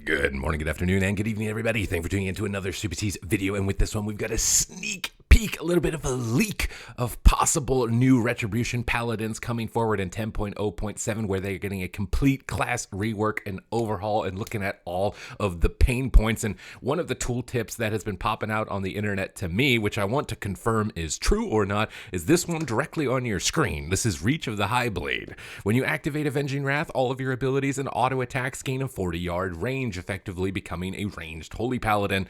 Good morning, good afternoon, and good evening, everybody. Thanks for tuning in to another Supatease video. And with this one, we've got a sneak peek, a little bit of a leak of possible new Retribution Paladins coming forward in 10.0.7, where they're getting a complete class rework and overhaul and looking at all of the pain points. And one of the tooltips that has been popping out on the internet to me, which I want to confirm is true or not, is this one directly on your screen. This is Reach of the High Blade. When you activate Avenging Wrath, all of your abilities and auto attacks gain a 40-yard range, effectively becoming a ranged Holy Paladin.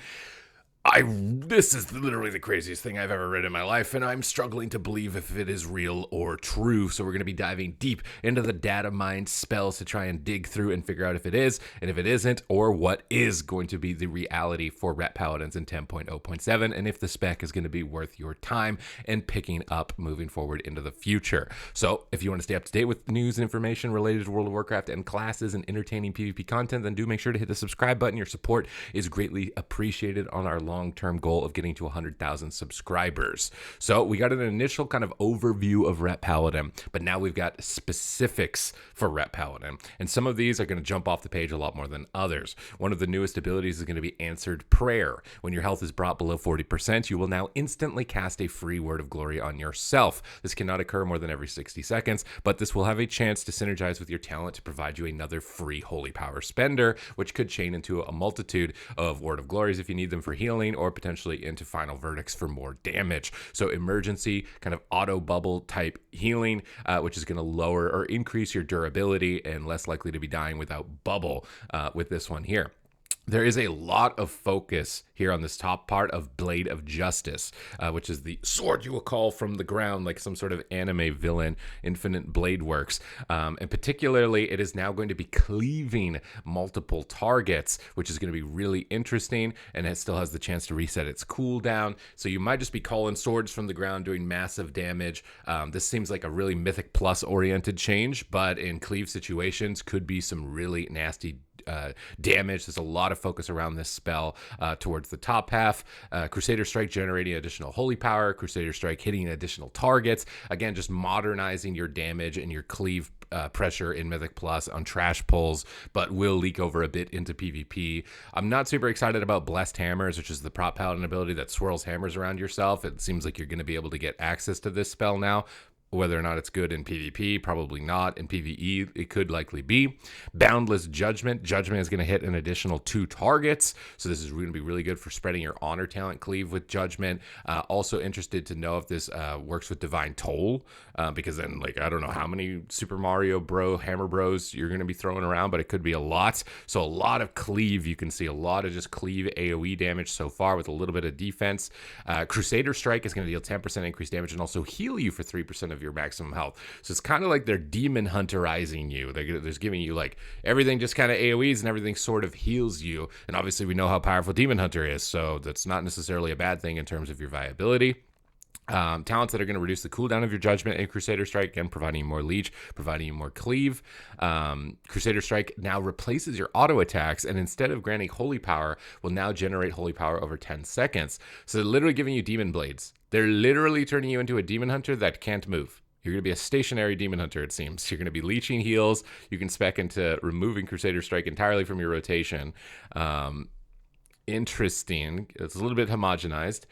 This is literally the craziest thing I've ever read in my life, and I'm struggling to believe if it is real or true. So we're going to be diving deep into the data mine spells to try and dig through and figure out if it is, and if it isn't, or what is going to be the reality for Ret Paladins in 10.0.7, and if the spec is going to be worth your time and picking up moving forward into the future. So if you want to stay up to date with news and information related to World of Warcraft and classes and entertaining PvP content, then do make sure to hit the subscribe button. Your support is greatly appreciated on our long-term goal of getting to 100,000 subscribers. So we got an initial kind of overview of Ret Paladin, but now we've got specifics for Ret Paladin. And some of these are going to jump off the page a lot more than others. One of the newest abilities is going to be Answered Prayer. When your health is brought below 40%, you will now instantly cast a free Word of Glory on yourself. This cannot occur more than every 60 seconds, but this will have a chance to synergize with your talent to provide you another free Holy Power spender, which could chain into a multitude of Word of Glories if you need them for healing, or potentially into Final Verdicts for more damage. So emergency kind of auto bubble type healing, which is going to lower or increase your durability and less likely to be dying without bubble with this one here. There is a lot of focus here on this top part of Blade of Justice, which is the sword you will call from the ground like some sort of anime villain, Infinite Blade Works. And particularly, it is now going to be cleaving multiple targets, which is going to be really interesting, and it still has the chance to reset its cooldown. So you might just be calling swords from the ground, doing massive damage. This seems like a really Mythic Plus oriented change, but in cleave situations could be some really nasty damage. There's a lot of focus around this spell towards the top half. Crusader Strike generating additional holy power. Crusader Strike hitting additional targets. Again, just modernizing your damage and your cleave pressure in Mythic Plus on trash pulls, but will leak over a bit into PvP. I'm not super excited about Blessed Hammers, which is the prop paladin ability that swirls hammers around yourself. It seems like you're going to be able to get access to this spell now. Whether or not it's good in PvP, probably not. In PvE, it could likely be. Boundless Judgment. Judgment is going to hit an additional 2 targets. So this is going to be really good for spreading your honor talent cleave with Judgment. Also interested to know if this works with Divine Toll, because then, like, I don't know how many Super Mario Bro, Hammer Bros you're going to be throwing around, but it could be a lot. So a lot of cleave. You can see a lot of just cleave AoE damage so far with a little bit of defense. Crusader Strike is going to deal 10% increased damage and also heal you for 3% of your maximum health. So it's kind of like they're demon hunterizing you. They're just giving you like everything just kind of AoEs and everything sort of heals you. And obviously we know how powerful Demon Hunter is, so that's not necessarily a bad thing in terms of your viability. Talents that are going to reduce the cooldown of your Judgment and Crusader Strike, again, providing you more Leech, providing you more Cleave. Crusader Strike now replaces your auto attacks, and instead of granting Holy Power, will now generate Holy Power over 10 seconds. So they're literally giving you Demon Blades. They're literally turning you into a Demon Hunter that can't move. You're going to be a stationary Demon Hunter, it seems. You're going to be leeching heals. You can spec into removing Crusader Strike entirely from your rotation. Interesting. It's a little bit homogenized.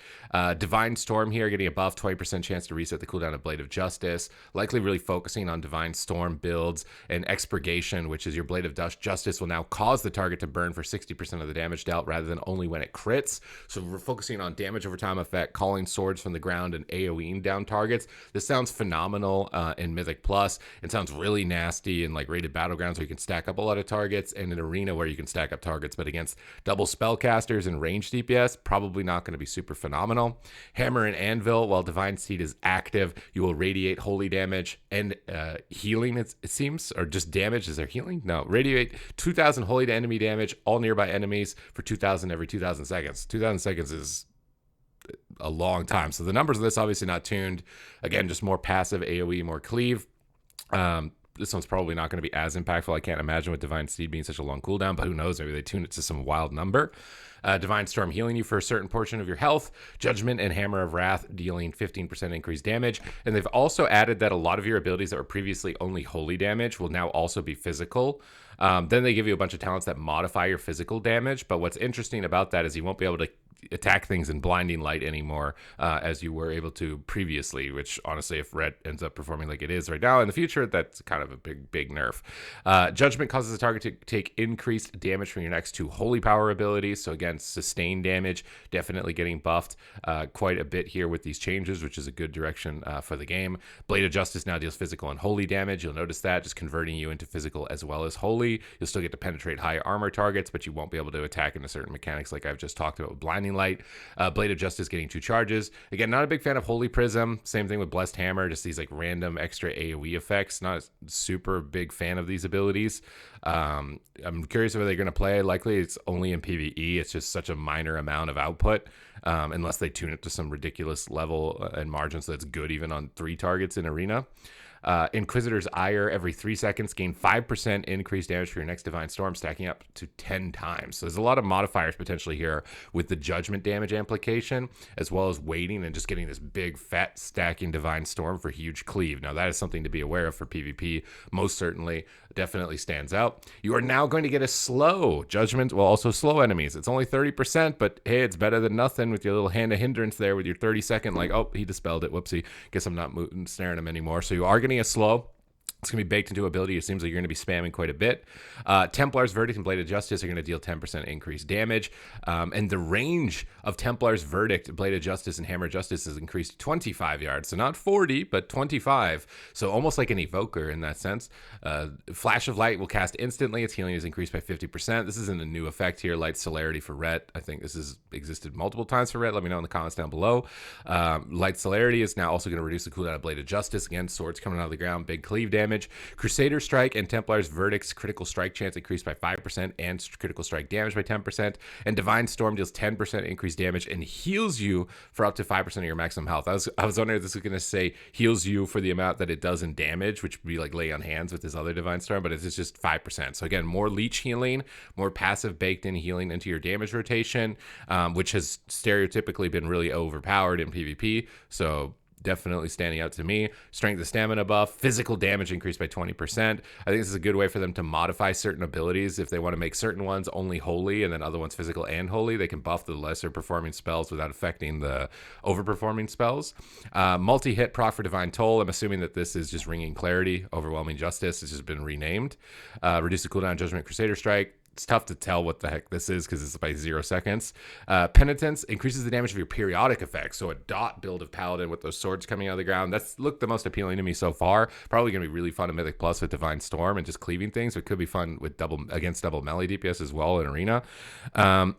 Divine Storm here, getting a buff, 20% chance to reset the cooldown of Blade of Justice. Likely really focusing on Divine Storm builds. And Expurgation, which is your Blade of Justice, will now cause the target to burn for 60% of the damage dealt rather than only when it crits. So we're focusing on damage over time effect, calling swords from the ground, and AoEing down targets. This sounds phenomenal in Mythic Plus. It sounds really nasty in like rated battlegrounds where you can stack up a lot of targets, and in Arena where you can stack up targets, but against double spellcasters and range DPS, probably not going to be super phenomenal. Hammer and Anvil, while Divine Seed is active, you will radiate holy damage and healing, it seems, or just damage. Is there healing? No. Radiate 2,000 holy to enemy damage, all nearby enemies for 2,000 every 2,000 seconds. 2,000 seconds is a long time. So the numbers of this obviously not tuned. Again, just more passive AoE, more cleave. this one's probably not going to be as impactful. I can't imagine with Divine Steed being such a long cooldown, but who knows? Maybe they tune it to some wild number. Divine Storm healing you for a certain portion of your health. Judgment and Hammer of Wrath dealing 15% increased damage. And they've also added that a lot of your abilities that were previously only holy damage will now also be physical. Then they give you a bunch of talents that modify your physical damage. But what's interesting about that is you won't be able to attack things in blinding light anymore as you were able to previously, which honestly, if Ret ends up performing like it is right now in the future, that's kind of a big nerf. Judgment causes the target to take increased damage from your next 2 holy power abilities. So again, sustained damage definitely getting buffed quite a bit here with these changes, which is a good direction for the game. Blade of Justice now deals physical and holy damage. You'll notice that, just converting you into physical as well as holy. You'll still get to penetrate high armor targets, but you won't be able to attack into certain mechanics like I've just talked about with blinding light. Blade of Justice getting 2 charges. Again, not a big fan of Holy Prism. Same thing with Blessed Hammer, just these like random extra AoE effects. Not a super big fan of these abilities. I'm curious if they're going to play. Likely it's only in PvE. It's just such a minor amount of output, unless they tune it to some ridiculous level and margin, so that's good even on 3 targets in Arena. Inquisitor's Ire, every 3 seconds, gain 5% increased damage for your next Divine Storm, stacking up to 10 times. So there's a lot of modifiers potentially here with the Judgment damage amplification, as well as waiting and just getting this big, fat, stacking Divine Storm for huge cleave. Now, that is something to be aware of for PvP. Most certainly, definitely stands out. You are now going to get a slow. Judgment will also slow enemies. It's only 30%, but hey, it's better than nothing with your little hand of hindrance there with your 30-second, like, oh, he dispelled it. Whoopsie. Guess I'm not snaring him anymore. So you are getting a slow. It's going to be baked into ability. It seems like you're going to be spamming quite a bit. Templar's Verdict and Blade of Justice are going to deal 10% increased damage. And the range of Templar's Verdict, Blade of Justice, and Hammer of Justice has increased to 25 yards. So not 40, but 25. So almost like an evoker in that sense. Flash of Light will cast instantly. Its healing is increased by 50%. This isn't a new effect here. Light Celerity for Ret. I think this has existed multiple times for Ret. Let me know in the comments down below. Light Celerity is now also going to reduce the cooldown of Blade of Justice. Again, swords coming out of the ground, big cleave damage. Crusader Strike and Templar's Verdict's critical strike chance increased by 5% and critical strike damage by 10%. And Divine Storm deals 10% increased damage and heals you for up to 5% of your maximum health. I was wondering if this was going to say heals you for the amount that it does in damage, which would be like Lay on Hands with this other Divine Storm, but it's just 5%. So again, more leech healing, more passive baked in healing into your damage rotation, which has stereotypically been really overpowered in PvP. So definitely standing out to me. Strength and stamina buff, physical damage increased by 20%. I think this is a good way for them to modify certain abilities. If they want to make certain ones only holy and then other ones physical and holy, they can buff the lesser performing spells without affecting the overperforming spells. Multi-hit proc for Divine Toll. I'm assuming that this is just Ringing Clarity. Overwhelming Justice has just been renamed. Reduce the cooldown Judgment Crusader Strike. It's tough to tell what the heck this is because it's by 0 seconds. Penitence increases the damage of your periodic effects. So a dot build of Paladin with those swords coming out of the ground. That's looked the most appealing to me so far. Probably going to be really fun in Mythic Plus with Divine Storm and just cleaving things. It could be fun with against double melee DPS as well in Arena.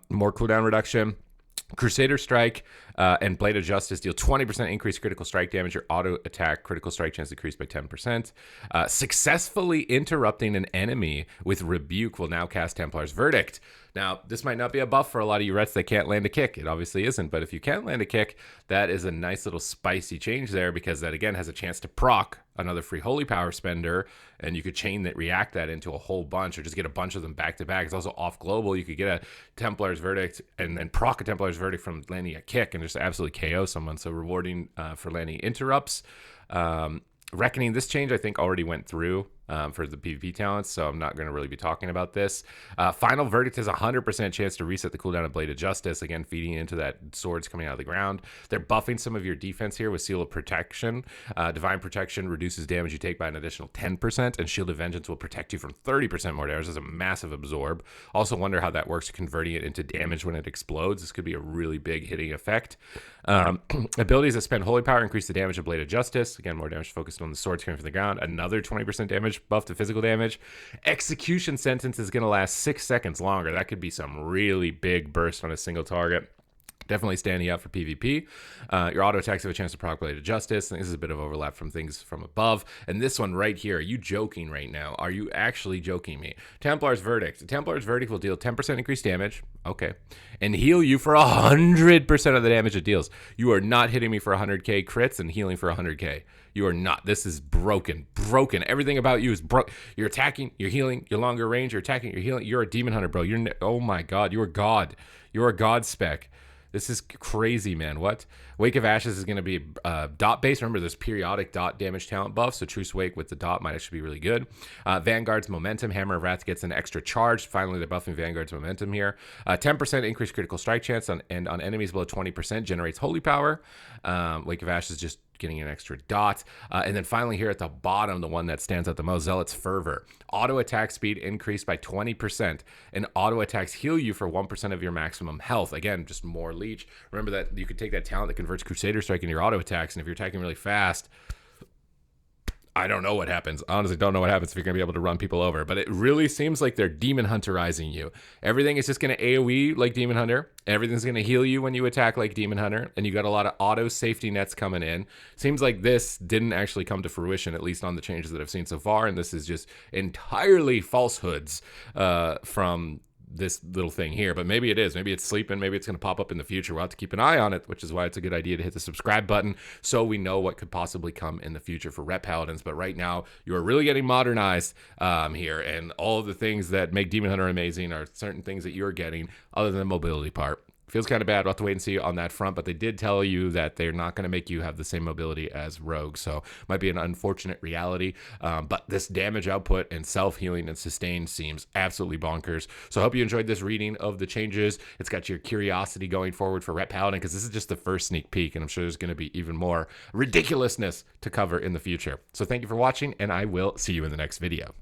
More cooldown reduction. Crusader Strike and Blade of Justice deal 20% increased critical strike damage. Your auto attack critical strike chance decreased by 10%. Successfully interrupting an enemy with Rebuke will now cast Templar's Verdict. Now, this might not be a buff for a lot of you Rets that can't land a kick. It obviously isn't, but if you can land a kick, that is a nice little spicy change there because that, again, has a chance to proc another free Holy Power spender, and you could chain that, react that into a whole bunch or just get a bunch of them back to back. It's also off global. You could get a Templar's Verdict and then proc a Templar's Verdict from landing a kick and just absolutely KO someone. So rewarding for landing interrupts. Reckoning, this change I think already went through for the PvP talents, so I'm not going to really be talking about this. Final Verdict has a 100% chance to reset the cooldown of Blade of Justice, again feeding into that swords coming out of the ground. They're buffing some of your defense here with Seal of Protection. Divine Protection reduces damage you take by an additional 10%, and Shield of Vengeance will protect you from 30% more damage. That's a massive absorb. Also wonder how that works, converting it into damage when it explodes. This could be a really big hitting effect. Abilities that spend Holy Power increase the damage of Blade of Justice. Again, more damage focused on the swords coming from the ground. Another 20% damage buff to physical damage. Execution Sentence is going to last 6 seconds longer. That could be some really big burst on a single target. Definitely standing out for PvP. Your auto attacks have a chance to proc related justice. I think this is a bit of overlap from things from above. And this one right here, are you joking right now? Are you actually joking me? Templar's Verdict. Templar's Verdict will deal 10% increased damage. Okay. And heal you for 100% of the damage it deals. You are not hitting me for 100k crits and healing for 100k. You are not. This is broken. Broken. Everything about you is broke. You're attacking, you're healing, you're longer range, you're attacking, you're healing. You're a demon hunter, bro. Oh my God. You are God. You're a God spec. This is crazy, man. What? Wake of Ashes is going to be dot based. Remember, there's periodic dot damage talent buff, so Truce Wake with the dot might actually be really good. Vanguard's Momentum. Hammer of Wrath gets an extra charge. Finally, they're buffing Vanguard's Momentum here. 10% increased critical strike chance and on enemies below 20% generates Holy Power. Wake of Ashes just getting an extra dot. And then finally here at the bottom, the one that stands out the most, Zealot's Fervor. Auto attack speed increased by 20%, and auto attacks heal you for 1% of your maximum health. Again, just more leech. Remember that you could take that talent that converts Crusader Strike into your auto attacks, and if you're attacking really fast, I don't know what happens. Honestly, don't know what happens if you're going to be able to run people over. But it really seems like they're Demon Hunterizing you. Everything is just going to AoE like Demon Hunter. Everything's going to heal you when you attack like Demon Hunter. And you got a lot of auto safety nets coming in. Seems like this didn't actually come to fruition, at least on the changes that I've seen so far. And this is just entirely falsehoods from this little thing here, but maybe it is. Maybe it's sleeping. Maybe it's going to pop up in the future. We'll have to keep an eye on it, which is why it's a good idea to hit the subscribe button so we know what could possibly come in the future for Ret Paladins. But right now, you are really getting modernized here, and all of the things that make Demon Hunter amazing are certain things that you're getting other than the mobility part. Feels kind of bad. We'll have to wait and see on that front, but they did tell you that they're not going to make you have the same mobility as Rogue, so might be an unfortunate reality. But this damage output and self-healing and sustain seems absolutely bonkers. So I hope you enjoyed this reading of the changes. It's got your curiosity going forward for Ret Paladin, because this is just the first sneak peek, and I'm sure there's going to be even more ridiculousness to cover in the future. So thank you for watching, and I will see you in the next video.